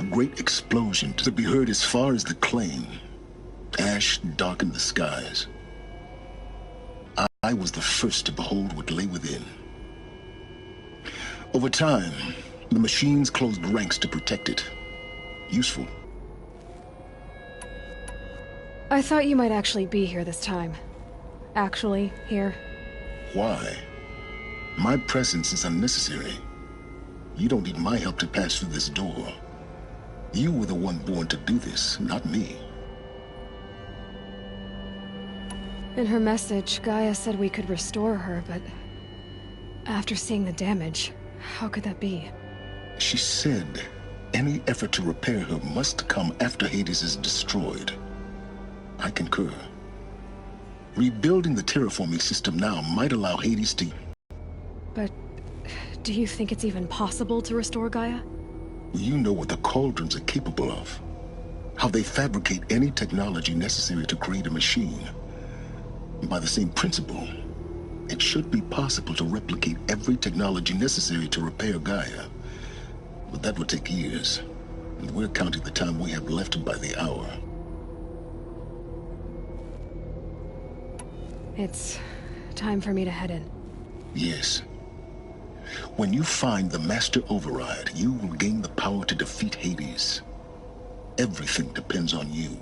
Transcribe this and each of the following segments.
great explosion to be heard as far as the claim. Ash darkened the skies. I was the first to behold what lay within. Over time, the machines closed ranks to protect it. Useful. I thought you might actually be here this time. Actually, here. Why? My presence is unnecessary. You don't need my help to pass through this door. You were the one born to do this, not me. In her message, Gaia said we could restore her, but... after seeing the damage, how could that be? She said any effort to repair her must come after Hades is destroyed. I concur. Rebuilding the terraforming system now might allow Hades to... But... do you think it's even possible to restore Gaia? You know what the Cauldrons are capable of. How they fabricate any technology necessary to create a machine. By the same principle, it should be possible to replicate every technology necessary to repair Gaia. But that would take years, and we're counting the time we have left by the hour. It's time for me to head in. Yes. When you find the Master Override, you will gain the power to defeat Hades. Everything depends on you.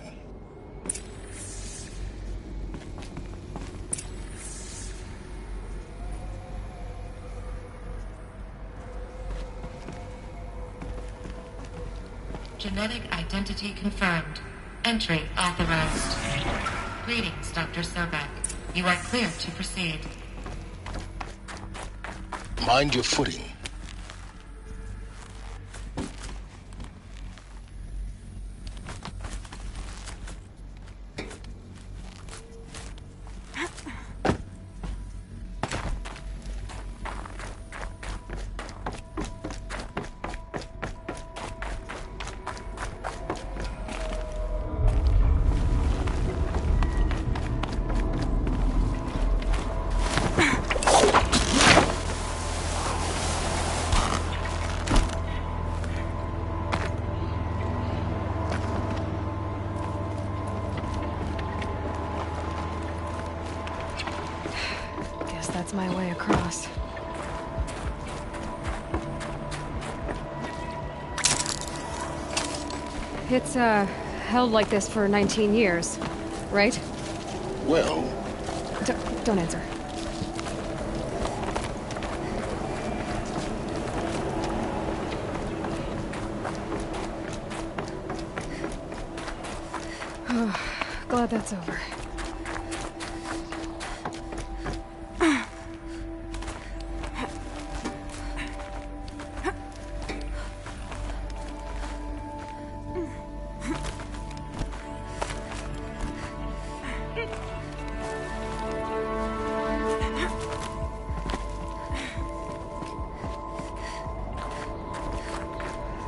Genetic identity confirmed. Entry authorized. Greetings, Dr. Sobek. You are clear to proceed. Mind your footing. That's my way across. It's, held like this for 19 years, right? Well... Don't answer. Glad that's over.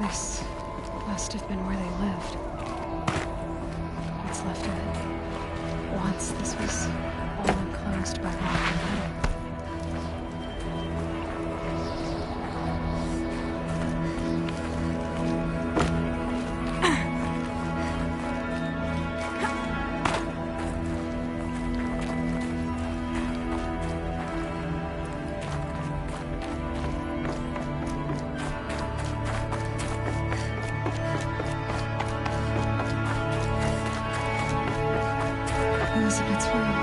This must have been where they lived. What's left of it. Once this was all enclosed by rock and metal. Elizabeth's room.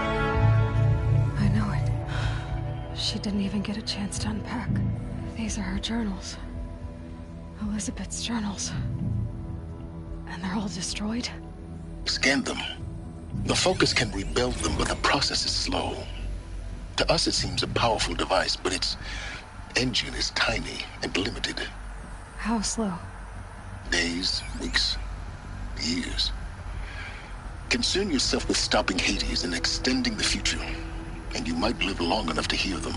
I know it. She didn't even get a chance to unpack. These are her journals. Elizabeth's journals. And they're all destroyed? Scan them. The Focus can rebuild them, but the process is slow. To us it seems a powerful device, but its engine is tiny and limited. How slow? Days, weeks, years. Concern yourself with stopping Hades and extending the future, and you might live long enough to hear them.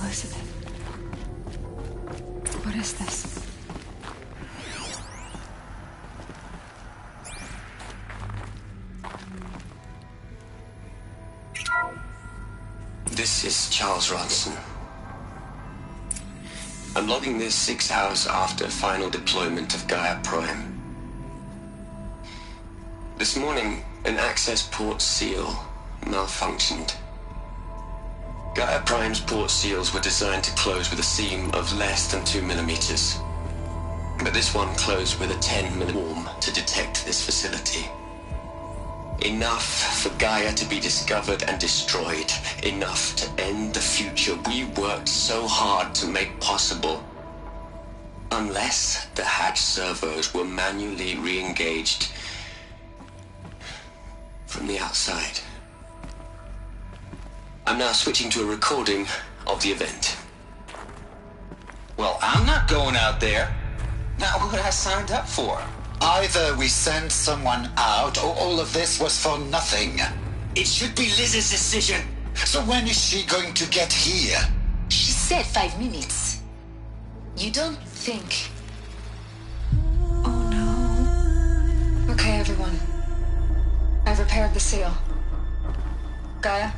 Elizabeth. is this? This is Charles Ronson. I'm logging this 6 hours after final deployment of Gaia Prime. This morning, an access port seal malfunctioned. Gaia Prime's port seals were designed to close with a seam of less than 2 millimeters. But this one closed with a 10 millimeter to detect this facility. Enough for Gaia to be discovered and destroyed. Enough to end the future we worked so hard to make possible. Unless the hatch servos were manually re-engaged from the outside. I'm now switching to a recording of the event. Well, I'm not going out there. Not what I signed up for. Either we send someone out, or all of this was for nothing. It should be Liz's decision. So when is she going to get here? She said 5 minutes. You don't think... Oh no. Okay, everyone. I've repaired the seal. Gaia?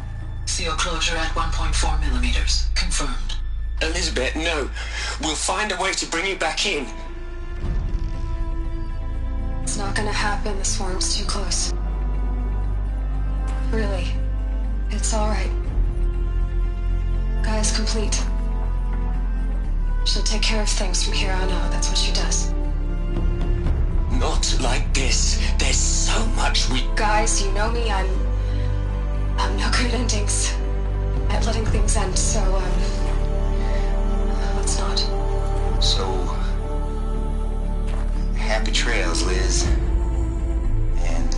Seal closure at 1.4 millimeters. Confirmed. Elizabeth, no. We'll find a way to bring you back in. It's not gonna happen. The swarm's too close. Really. It's alright. Gaia's complete. She'll take care of things from here on out. That's what she does. Not like this. There's so much we... Guys, you know me. I'm no good at endings. At letting things end, so, let's not. So... happy trails, Liz. And,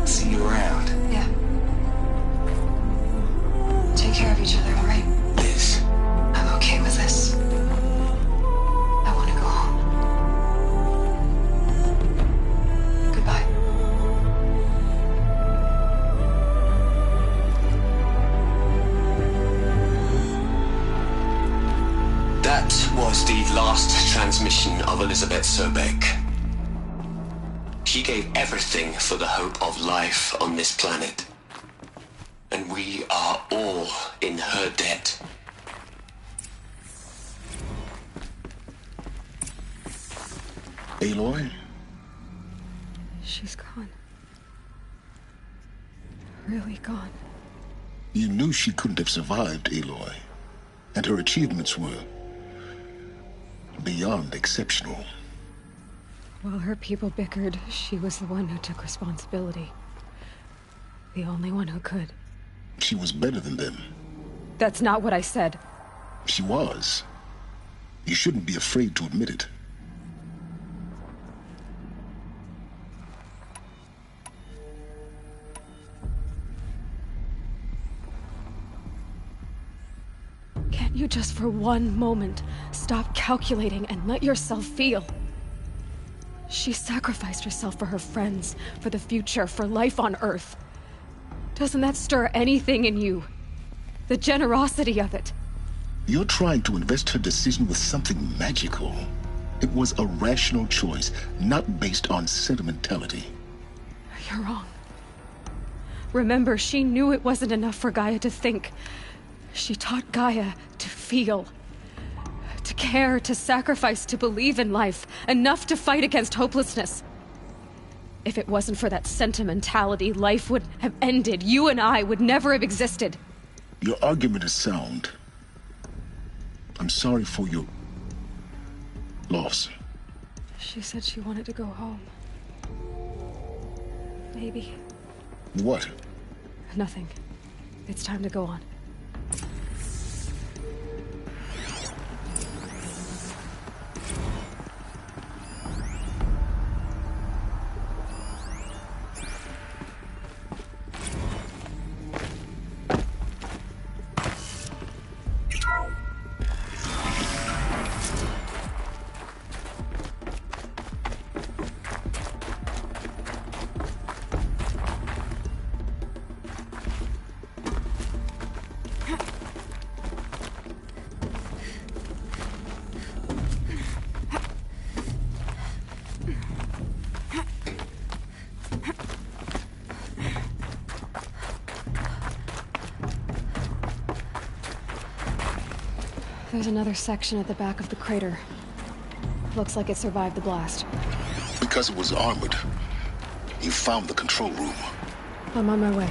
see you around. Yeah. Take care of each other, alright? Liz. I'm okay with this. I want to go home. Goodbye. That was the last transmission of Elizabeth Sobek. She gave everything for the hope of life on this planet. And we are all in her debt. Aloy? She's gone. Really gone. You knew she couldn't have survived, Aloy. And her achievements were beyond exceptional. While her people bickered, she was the one who took responsibility. The only one who could. She was better than them. That's not what I said. She was. You shouldn't be afraid to admit it. Can't you just for one moment stop calculating and let yourself feel? She sacrificed herself for her friends, for the future, for life on Earth. Doesn't that stir anything in you? The generosity of it. You're trying to invest her decision with something magical. It was a rational choice, not based on sentimentality. You're wrong. Remember, she knew it wasn't enough for Gaia to think. She taught Gaia to feel. To care, to sacrifice, to believe in life. Enough to fight against hopelessness. If it wasn't for that sentimentality, life would have ended. You and I would never have existed. Your argument is sound. I'm sorry for your loss. She said she wanted to go home. Maybe. What? Nothing. It's time to go on. There's another section at the back of the crater. Looks like it survived the blast. Because it was armored, you found the control room. I'm on my way.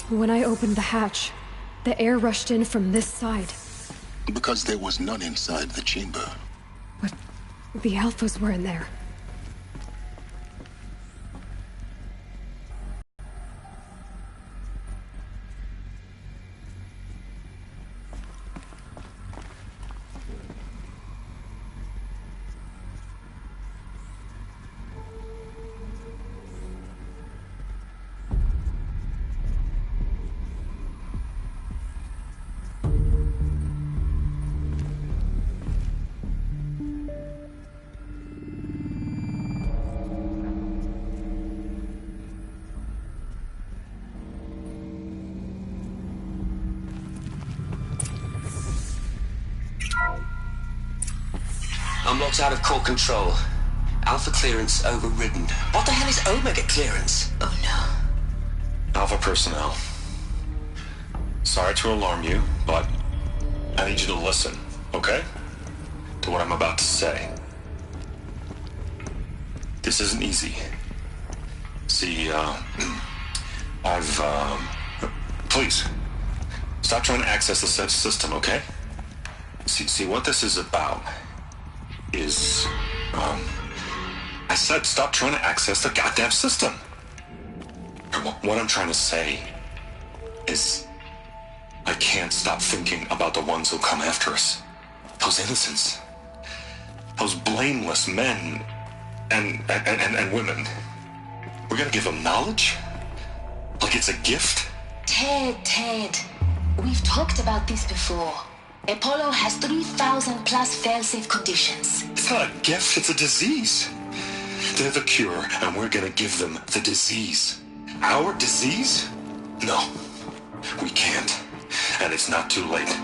When I opened the hatch, the air rushed in from this side. Because there was none inside the chamber. But the Alphas were in there. I'm locked out of core control. Alpha clearance overridden. What the hell is Omega clearance? Oh no. Alpha personnel. Sorry to alarm you, but I need you to listen, okay? To what I'm about to say. This isn't easy. See, please, stop trying to access the system, okay? See, what this is about is, I said stop trying to access the goddamn system. What I'm trying to say is I can't stop thinking about the ones who come after us. Those innocents. Those blameless men and women. We're gonna give them knowledge? Like it's a gift? Ted. We've talked about this before. Apollo has 3,000 plus fail-safe conditions. It's not a gift, it's a disease. They're the cure, and we're gonna give them the disease. Our disease? No, we can't. And it's not too late.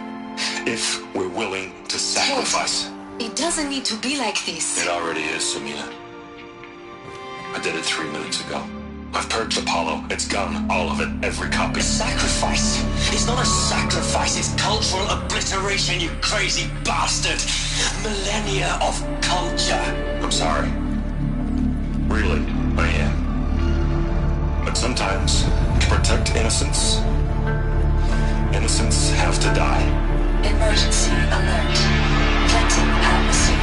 If we're willing to sacrifice. Ted, it doesn't need to be like this. It already is, Samina. I did it 3 minutes ago. I've purged Apollo. It's gone. All of it. Every copy. Sacrifice? It's not a sacrifice, it's cultural obliteration, you crazy bastard! Millennia of culture! I'm sorry. Really, I am. But sometimes, to protect innocence, innocents have to die. Emergency alert. Cleansing atmosphere.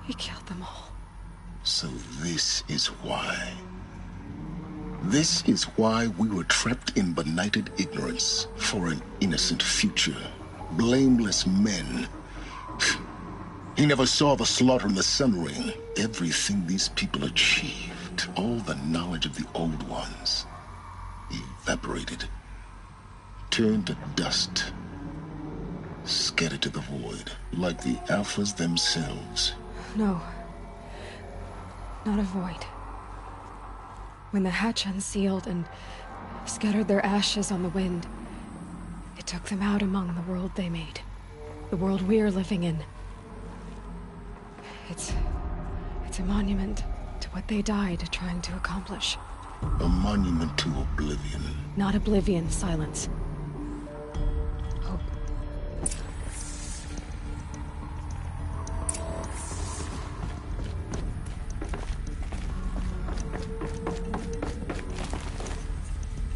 He killed them all. So this is why. This is why we were trapped in benighted ignorance for an innocent future. Blameless men. He never saw the slaughter in the Sun Ring. Everything these people achieved, all the knowledge of the old ones, evaporated, turned to dust, scattered to the void, like the Alphas themselves. No. Not a void. When the hatch unsealed and scattered their ashes on the wind, it took them out among the world they made. The world we're living in. It's a monument to what they died trying to accomplish. A monument to oblivion. Not oblivion, silence. Hope.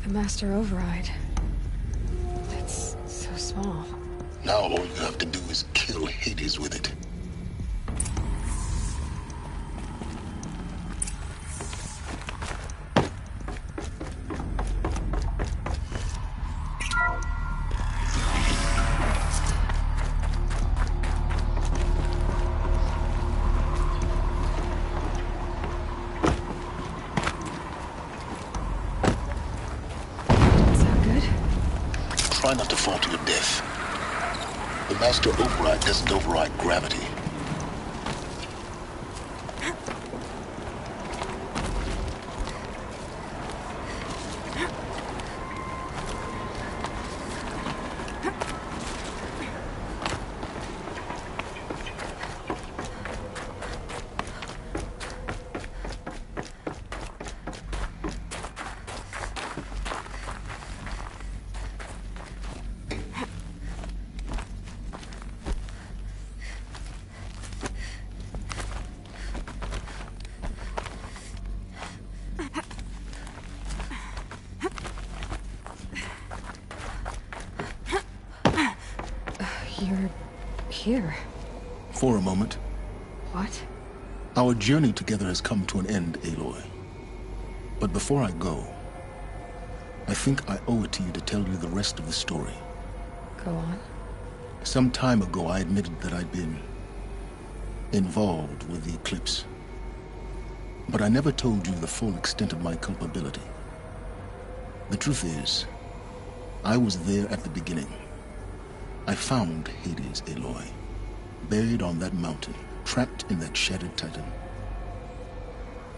The Master Override. It's so small. Now all you have to do is kill Hades with it. Try not to fall to your death. The Master Override doesn't override gravity. You're here. For a moment. What? Our journey together has come to an end, Aloy. But before I go, I think I owe it to you to tell you the rest of the story. Go on. Some time ago, I admitted that I'd been involved with the eclipse. But I never told you the full extent of my culpability. The truth is, I was there at the beginning. I found Hades, Aloy, buried on that mountain, trapped in that shattered titan.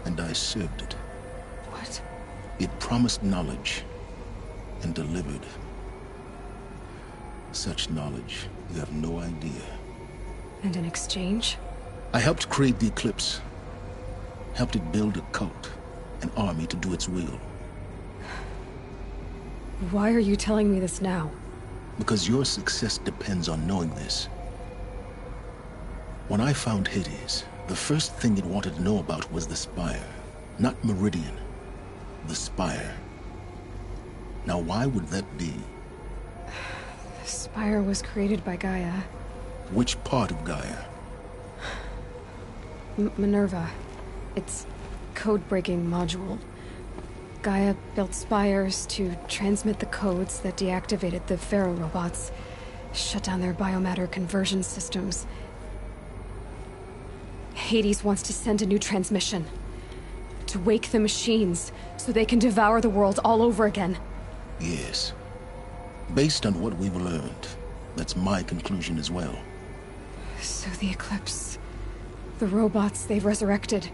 And I served it. What? It promised knowledge and delivered. Such knowledge, you have no idea. And in exchange? I helped create the eclipse. Helped it build a cult, an army to do its will. Why are you telling me this now? Because your success depends on knowing this. When I found Hades, the first thing it wanted to know about was the Spire. Not Meridian. The Spire. Now why would that be? The Spire was created by Gaia. Which part of Gaia? Minerva. Its code-breaking module. Gaia built spires to transmit the codes that deactivated the Pharaoh robots, shut down their biomatter conversion systems. Hades wants to send a new transmission. To wake the machines, so they can devour the world all over again. Yes. Based on what we've learned, that's my conclusion as well. So the Eclipse... the robots they've resurrected...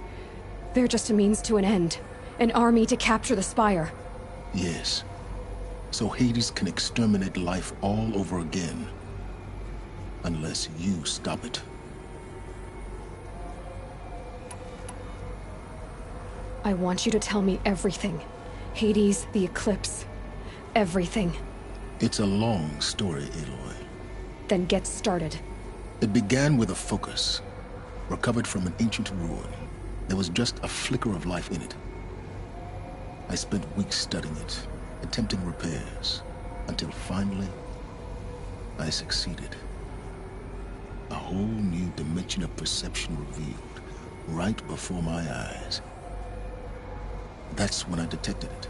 they're just a means to an end. An army to capture the Spire. Yes. So Hades can exterminate life all over again. Unless you stop it. I want you to tell me everything. Hades, the Eclipse. Everything. It's a long story, Aloy. Then get started. It began with a focus. Recovered from an ancient ruin. There was just a flicker of life in it. I spent weeks studying it, attempting repairs, until finally, I succeeded. A whole new dimension of perception revealed, right before my eyes. That's when I detected it.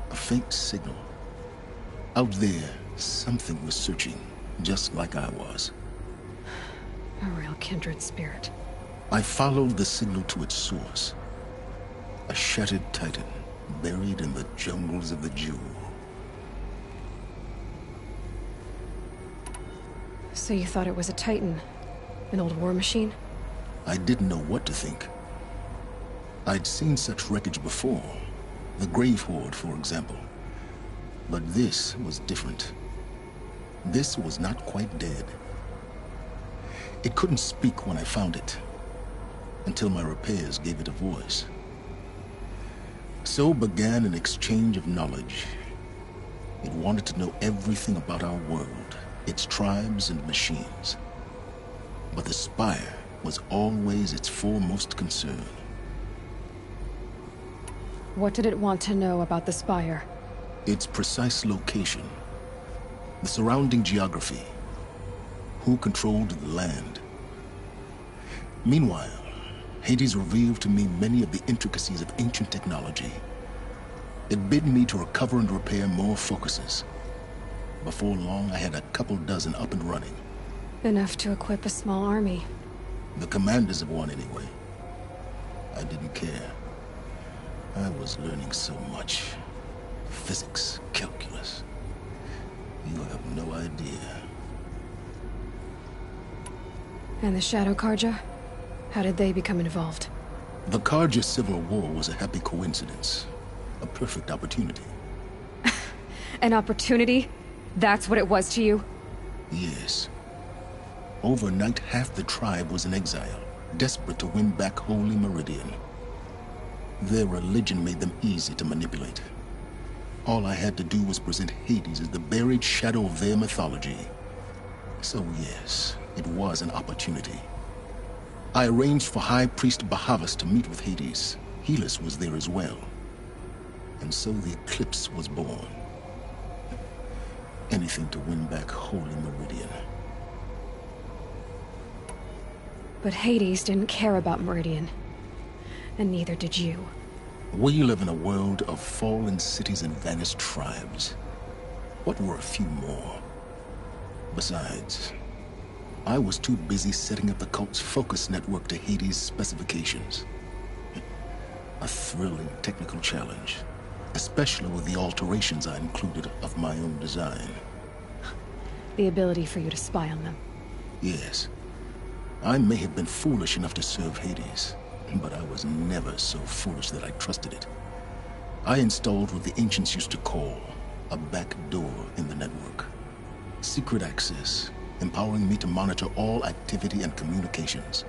A faint signal. Out there, something was searching, just like I was. A real kindred spirit. I followed the signal to its source. A shattered titan, buried in the jungles of the Jewel. So you thought it was a titan? An old war machine? I didn't know what to think. I'd seen such wreckage before. The Grave Horde, for example. But this was different. This was not quite dead. It couldn't speak when I found it, until my repairs gave it a voice. So began an exchange of knowledge. It wanted to know everything about our world, its tribes and machines. But the Spire was always its foremost concern. What did it want to know about the Spire? Its precise location, the surrounding geography, who controlled the land. Meanwhile, Hades revealed to me many of the intricacies of ancient technology. It bid me to recover and repair more focuses. Before long, I had a couple dozen up and running. Enough to equip a small army. The commanders of one, anyway. I didn't care. I was learning so much. Physics, calculus. You have no idea. And the Shadow Karja? How did they become involved? The Karja Civil War was a happy coincidence. A perfect opportunity. An opportunity? That's what it was to you? Yes. Overnight, half the tribe was in exile, desperate to win back Holy Meridian. Their religion made them easy to manipulate. All I had to do was present Hades as the buried shadow of their mythology. So yes, it was an opportunity. I arranged for High Priest Bahavas to meet with Hades. Helis was there as well. And so the eclipse was born. Anything to win back Holy Meridian. But Hades didn't care about Meridian. And neither did you. We live in a world of fallen cities and vanished tribes. What were a few more? Besides, I was too busy setting up the cult's focus network to Hades' specifications. A thrilling technical challenge, especially with the alterations I included of my own design. The ability for you to spy on them. Yes. I may have been foolish enough to serve Hades, but I was never so foolish that I trusted it. I installed what the ancients used to call a back door in the network. Secret access, empowering me to monitor all activity and communications.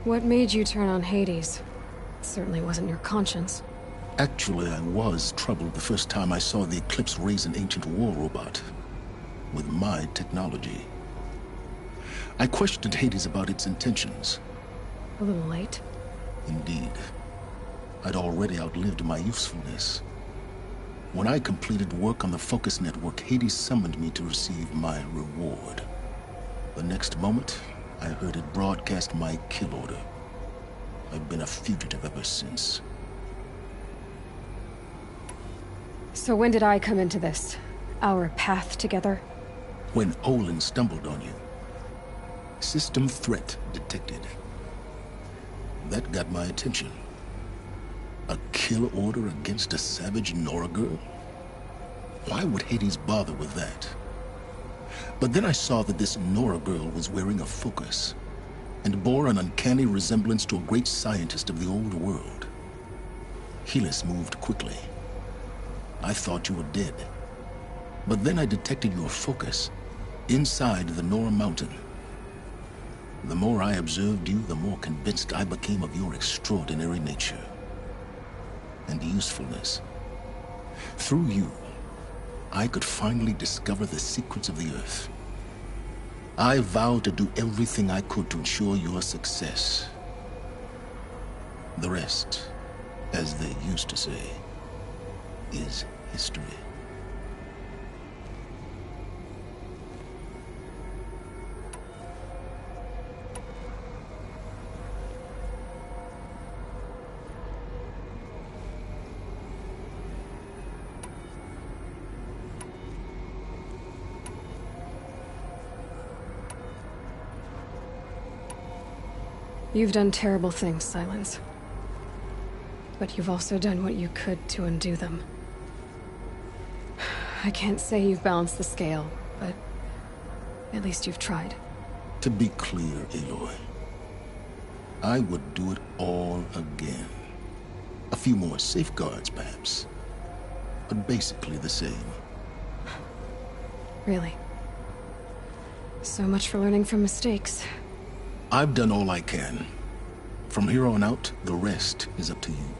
What made you turn on Hades? It certainly wasn't your conscience. Actually, I was troubled the first time I saw the Eclipse raise an ancient war robot. With my technology. I questioned Hades about its intentions. A little late. Indeed. I'd already outlived my usefulness. When I completed work on the Focus Network, Hades summoned me to receive my reward. The next moment, I heard it broadcast my kill order. I've been a fugitive ever since. So when did I come into this? Our path together? When Olin stumbled on you. System threat detected. That got my attention. A kill order against a savage Nora girl? Why would Hades bother with that? But then I saw that this Nora girl was wearing a focus, and bore an uncanny resemblance to a great scientist of the old world. Helis moved quickly. I thought you were dead. But then I detected your focus, inside the Nora mountain. The more I observed you, the more convinced I became of your extraordinary nature. And usefulness. Through you, I could finally discover the secrets of the Earth. I vowed to do everything I could to ensure your success. The rest, as they used to say, is history. You've done terrible things, Silence. But you've also done what you could to undo them. I can't say you've balanced the scale, but at least you've tried. To be clear, Aloy, I would do it all again. A few more safeguards, perhaps. But basically the same. Really? So much for learning from mistakes. I've done all I can. From here on out, the rest is up to you.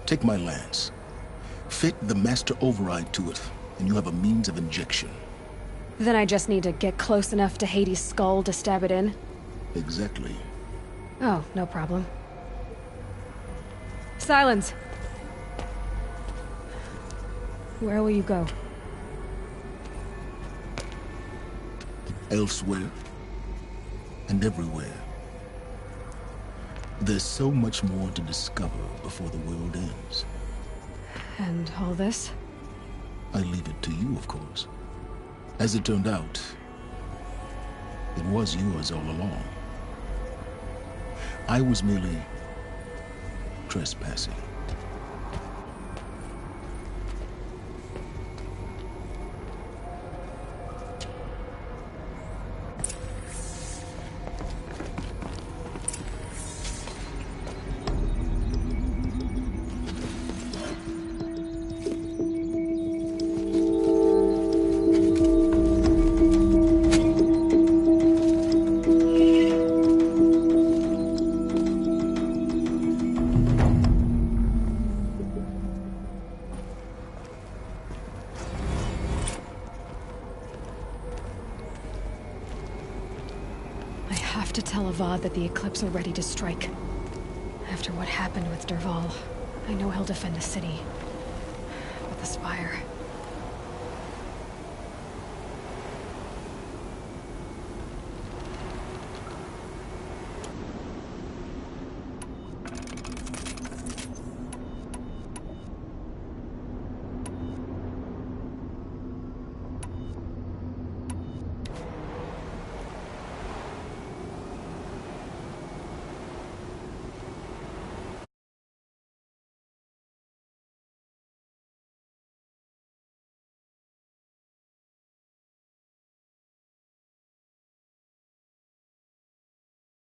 Take my lance. Fit the master override to it, and you have a means of injection. Then I just need to get close enough to Hades' skull to stab it in? Exactly. Oh, no problem. Silence! Where will you go? Elsewhere. And everywhere. There's so much more to discover before the world ends. And all this? I leave it to you, of course. As it turned out, it was yours all along. I was merely trespassing. I have to tell Avad that the Eclipse are ready to strike. After what happened with Dervahl, I know he'll defend the city. But the Spire...